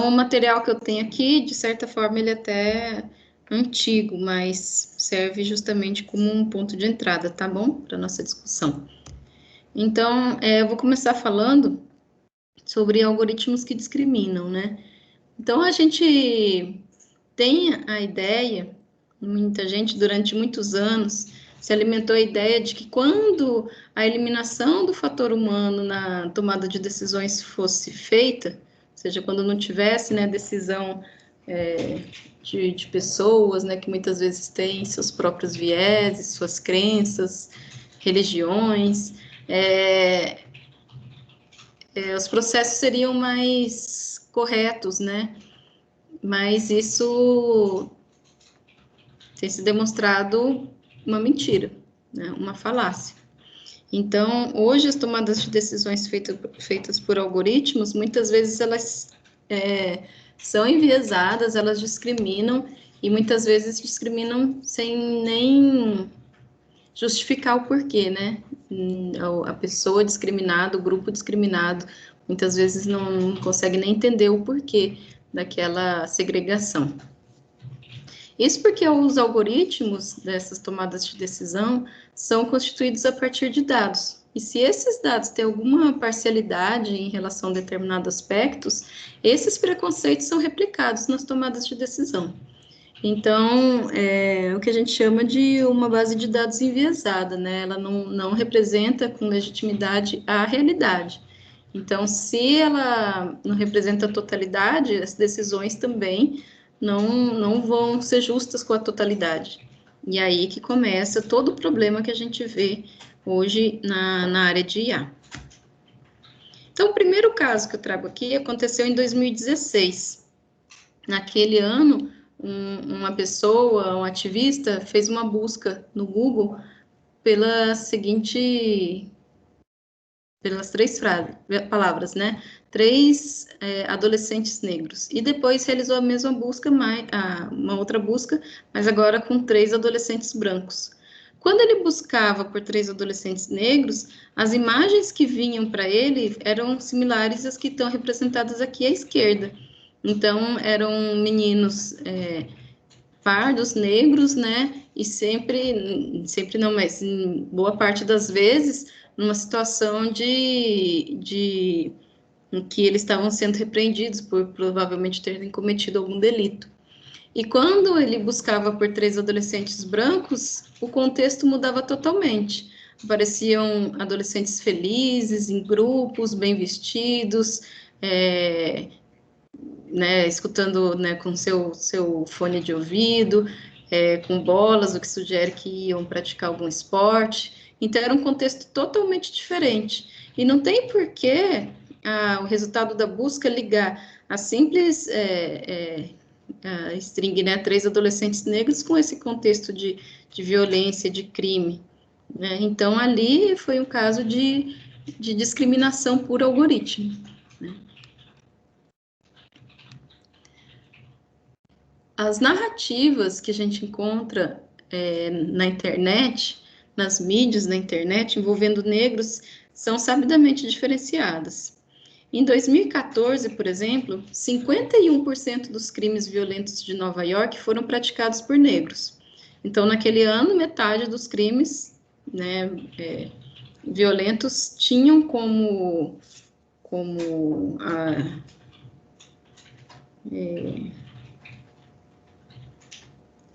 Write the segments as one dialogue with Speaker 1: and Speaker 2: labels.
Speaker 1: o material que eu tenho aqui, de certa forma, ele é até antigo, mas serve justamente como um ponto de entrada, tá bom? Para nossa discussão. Então, eu vou começar falando sobre algoritmos que discriminam, né? Então, a gente tem a ideia, muita gente durante muitos anos se alimentou a ideia de que quando a eliminação do fator humano na tomada de decisões fosse feita, ou seja, quando não tivesse, né, decisão de pessoas, né, que muitas vezes têm seus próprios vieses, suas crenças, religiões, os processos seriam mais corretos, né? Mas isso tem se demonstrado uma mentira, né? Uma falácia. Então, hoje as tomadas de decisões feitas por algoritmos, muitas vezes elas são enviesadas, elas discriminam, e muitas vezes discriminam sem nem justificar o porquê, né? A pessoa discriminada, o grupo discriminado, muitas vezes não consegue nem entender o porquê daquela segregação. Isso porque os algoritmos dessas tomadas de decisão são constituídos a partir de dados. E se esses dados têm alguma parcialidade em relação a determinados aspectos, esses preconceitos são replicados nas tomadas de decisão. Então, é o que a gente chama de uma base de dados enviesada, né? Ela não representa com legitimidade a realidade. Então, se ela não representa a totalidade, as decisões também não vão ser justas com a totalidade. E aí que começa todo o problema que a gente vê hoje na área de IA. Então, o primeiro caso que eu trago aqui aconteceu em 2016. Naquele ano, uma pessoa, um ativista, fez uma busca no Google pelas três palavras, né? 3 adolescentes negros. E depois realizou a mesma busca, uma outra busca, mas agora com 3 adolescentes brancos. Quando ele buscava por 3 adolescentes negros, as imagens que vinham para ele eram similares às que estão representadas aqui à esquerda. Então, eram meninos pardos, negros, né? E sempre não, mas em boa parte das vezes, numa situação em que eles estavam sendo repreendidos por provavelmente terem cometido algum delito. E quando ele buscava por 3 adolescentes brancos, o contexto mudava totalmente. Apareciam adolescentes felizes, em grupos, bem vestidos, né, escutando, né, com seu fone de ouvido, com bolas, o que sugere que iam praticar algum esporte. Então, era um contexto totalmente diferente. E não tem por que o resultado da busca ligar a simples a string, né, 3 adolescentes negros com esse contexto de violência, de crime. Né? Então, ali foi um caso de discriminação por algoritmo. Né? As narrativas que a gente encontra na internet, nas mídias na internet, envolvendo negros, são sabidamente diferenciadas. Em 2014, por exemplo, 51% dos crimes violentos de Nova York foram praticados por negros. Então, naquele ano, metade dos crimes, né, violentos tinham como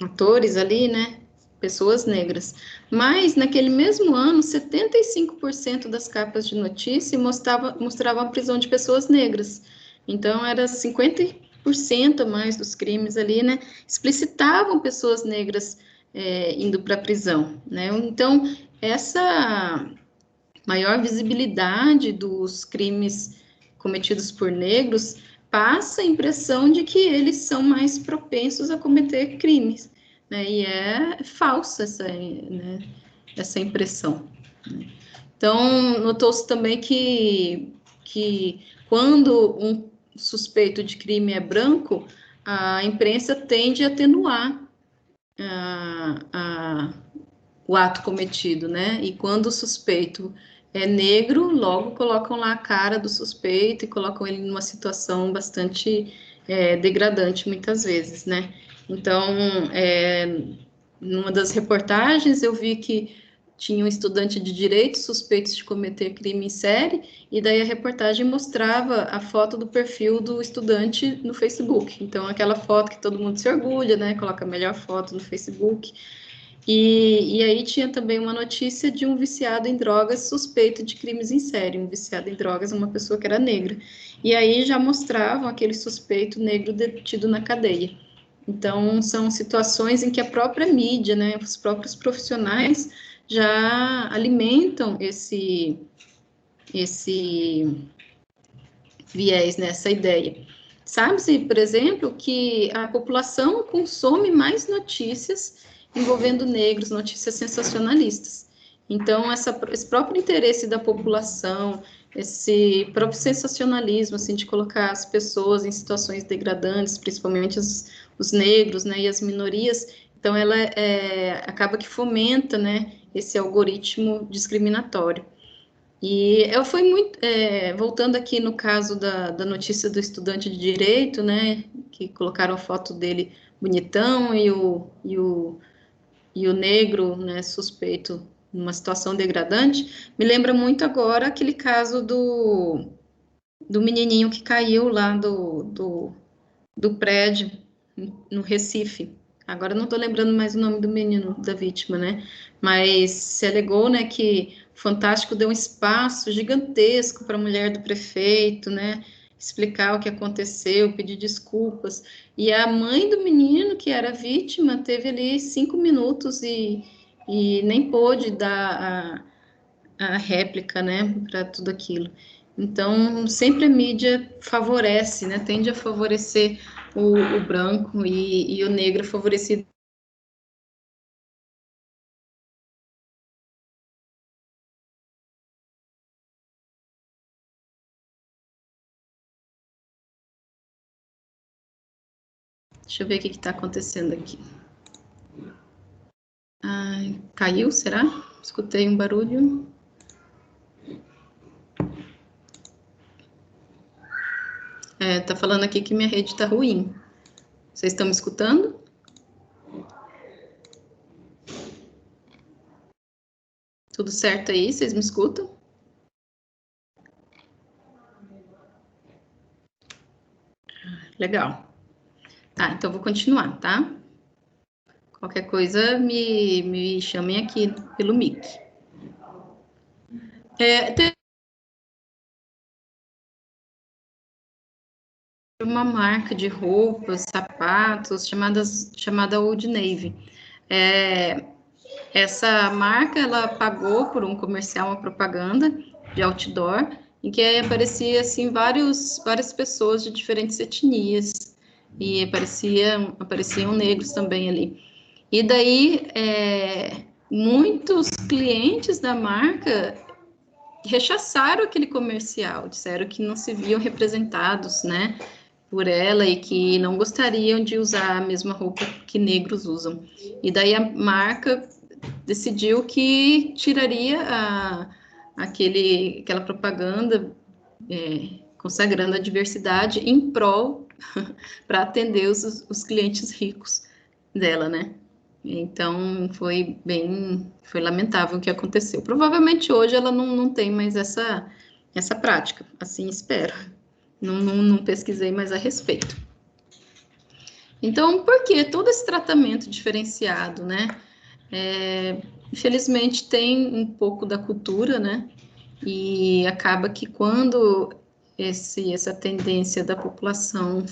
Speaker 1: atores ali, né, pessoas negras. Mas, naquele mesmo ano, 75% das capas de notícia mostravam a prisão de pessoas negras. Então, era 50% a mais dos crimes ali, né, explicitavam pessoas negras indo para a prisão, né. Então, essa maior visibilidade dos crimes cometidos por negros passa a impressão de que eles são mais propensos a cometer crimes, né? E é falsa essa impressão. Né? Então, notou-se também que quando um suspeito de crime é branco, a imprensa tende a atenuar o ato cometido, né? E quando o suspeito é negro, logo colocam lá a cara do suspeito e colocam ele numa situação bastante degradante muitas vezes, né? Então, numa das reportagens eu vi que tinha um estudante de direito suspeito de cometer crime em série, e daí a reportagem mostrava a foto do perfil do estudante no Facebook. Então, aquela foto que todo mundo se orgulha, né? Coloca a melhor foto no Facebook. E aí tinha também uma notícia de um viciado em drogas suspeito de crimes em série. Um viciado em drogas, uma pessoa que era negra. E aí já mostravam aquele suspeito negro detido na cadeia. Então, são situações em que a própria mídia, né, os próprios profissionais já alimentam esse viés, né, essa ideia. Sabe-se, por exemplo, que a população consome mais notícias envolvendo negros, notícias sensacionalistas. Então, esse próprio interesse da população, esse próprio sensacionalismo, assim, de colocar as pessoas em situações degradantes, principalmente os negros, né, e as minorias, então ela acaba que fomenta, né, esse algoritmo discriminatório. E eu fui muito, voltando aqui no caso da notícia do estudante de direito, né, que colocaram a foto dele bonitão e o negro, né, suspeito numa situação degradante, me lembra muito agora aquele caso do menininho que caiu lá do prédio no Recife. Agora não estou lembrando mais o nome do menino, da vítima, né? Mas se alegou, né, que o Fantástico deu um espaço gigantesco para a mulher do prefeito, né? Explicar o que aconteceu, pedir desculpas. E a mãe do menino, que era vítima, teve ali 5 minutos e nem pôde dar a réplica, né, para tudo aquilo. Então, sempre a mídia favorece, né, tende a favorecer o branco e o negro favorecido. Deixa eu ver o que está acontecendo aqui. Ai, caiu, será? Escutei um barulho. Tá falando aqui que minha rede está ruim. Vocês estão me escutando? Tudo certo aí? Vocês me escutam? Legal. Tá, então vou continuar, tá? Qualquer coisa, me chamem aqui pelo mic. Tem uma marca de roupas, sapatos, chamada Old Navy. Essa marca, ela pagou por um comercial, uma propaganda de outdoor, em que aparecia, assim, várias pessoas de diferentes etnias, e apareciam negros também ali. E daí, muitos clientes da marca rechaçaram aquele comercial, disseram que não se viam representados, né, por ela e que não gostariam de usar a mesma roupa que negros usam. E daí a marca decidiu que tiraria aquela propaganda consagrando a diversidade em prol para atender os clientes ricos dela, né? Então foi lamentável o que aconteceu. Provavelmente hoje ela não tem mais essa prática, assim espero. Não pesquisei mais a respeito. Então, por que todo esse tratamento diferenciado, né? Infelizmente tem um pouco da cultura, né? E acaba que quando essa tendência da população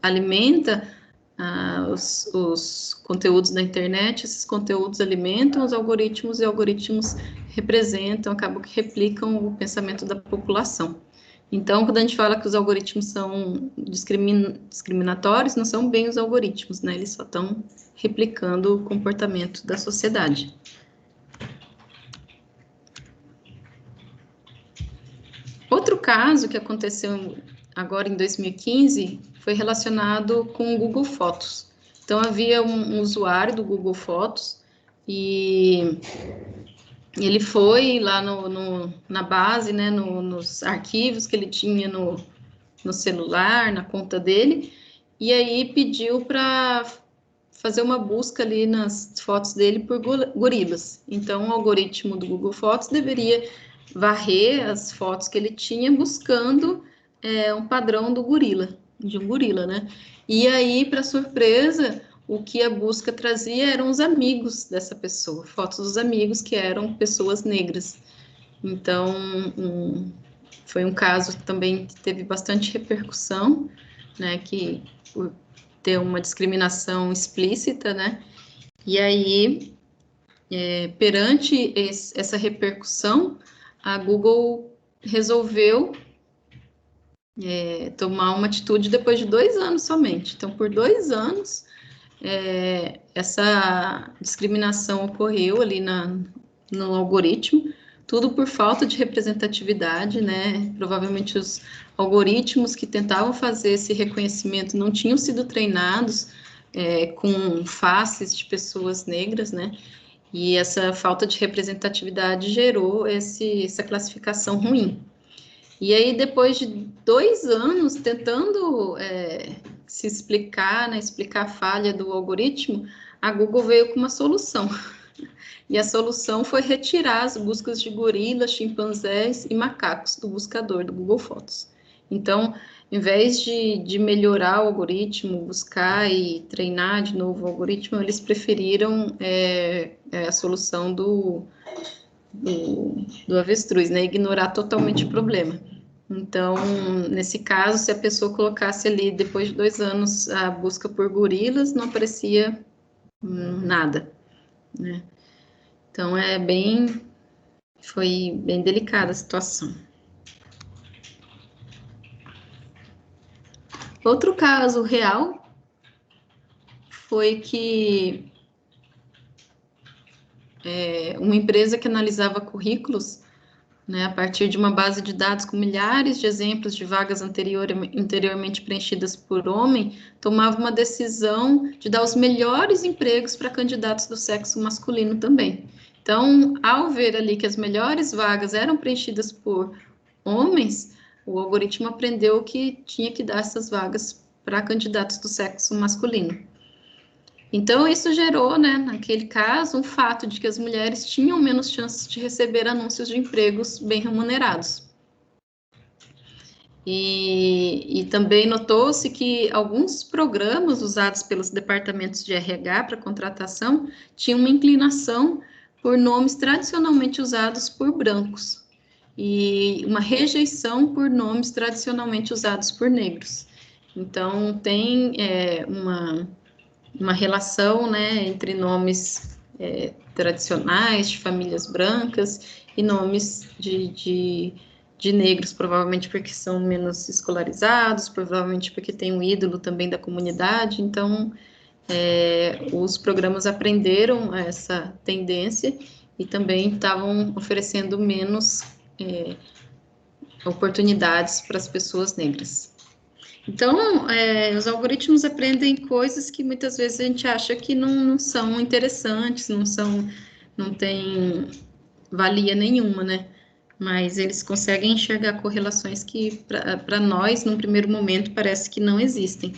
Speaker 1: alimenta os conteúdos da internet, esses conteúdos alimentam os algoritmos e algoritmos representam, acabam que replicam o pensamento da população. Então, quando a gente fala que os algoritmos são discriminatórios, não são bem os algoritmos, né? Eles só estão replicando o comportamento da sociedade. Outro caso que aconteceu agora em 2015 foi relacionado com o Google Fotos. Então, havia um usuário do Google Fotos e ele foi lá na base, né, nos arquivos que ele tinha no no celular, na conta dele, e aí pediu para fazer uma busca ali nas fotos dele por gorilas. Então, o algoritmo do Google Fotos deveria varrer as fotos que ele tinha buscando um padrão do gorila, de um gorila, né? E aí, para surpresa, o que a busca trazia eram os amigos dessa pessoa, fotos dos amigos que eram pessoas negras. Então, foi um caso também que teve bastante repercussão, né? Que por ter uma discriminação explícita, né? E aí, perante essa repercussão, a Google resolveu tomar uma atitude depois de 2 anos somente. Então, por 2 anos, essa discriminação ocorreu ali no algoritmo, tudo por falta de representatividade, né? Provavelmente os algoritmos que tentavam fazer esse reconhecimento não tinham sido treinados com faces de pessoas negras, né? E essa falta de representatividade gerou essa classificação ruim. E aí, depois de 2 anos tentando se explicar, né, explicar a falha do algoritmo, a Google veio com uma solução. E a solução foi retirar as buscas de gorilas, chimpanzés e macacos do buscador do Google Fotos. Então, em vez de melhorar o algoritmo, buscar e treinar de novo o algoritmo, eles preferiram a solução do avestruz, né? Ignorar totalmente o problema. Então, nesse caso, se a pessoa colocasse ali, depois de 2 anos, a busca por gorilas, não aparecia nada, né? Então, foi bem delicada a situação. Outro caso real foi que uma empresa que analisava currículos, né, a partir de uma base de dados com milhares de exemplos de vagas anteriormente preenchidas por homem, tomava uma decisão de dar os melhores empregos para candidatos do sexo masculino também. Então, ao ver ali que as melhores vagas eram preenchidas por homens, o algoritmo aprendeu que tinha que dar essas vagas para candidatos do sexo masculino. Então, isso gerou, né, naquele caso, um fato de que as mulheres tinham menos chances de receber anúncios de empregos bem remunerados. E também notou-se que alguns programas usados pelos departamentos de RH para contratação tinham uma inclinação por nomes tradicionalmente usados por brancos e uma rejeição por nomes tradicionalmente usados por negros. Então, tem uma relação, né, entre nomes tradicionais de famílias brancas e nomes de negros, provavelmente porque são menos escolarizados, provavelmente porque tem um ídolo também da comunidade. Então, os programas aprenderam essa tendência e também estavam oferecendo menos oportunidades para as pessoas negras. Então, os algoritmos aprendem coisas que muitas vezes a gente acha que não são interessantes, não tem valia nenhuma, né? Mas eles conseguem enxergar correlações que, para nós, num primeiro momento, parece que não existem.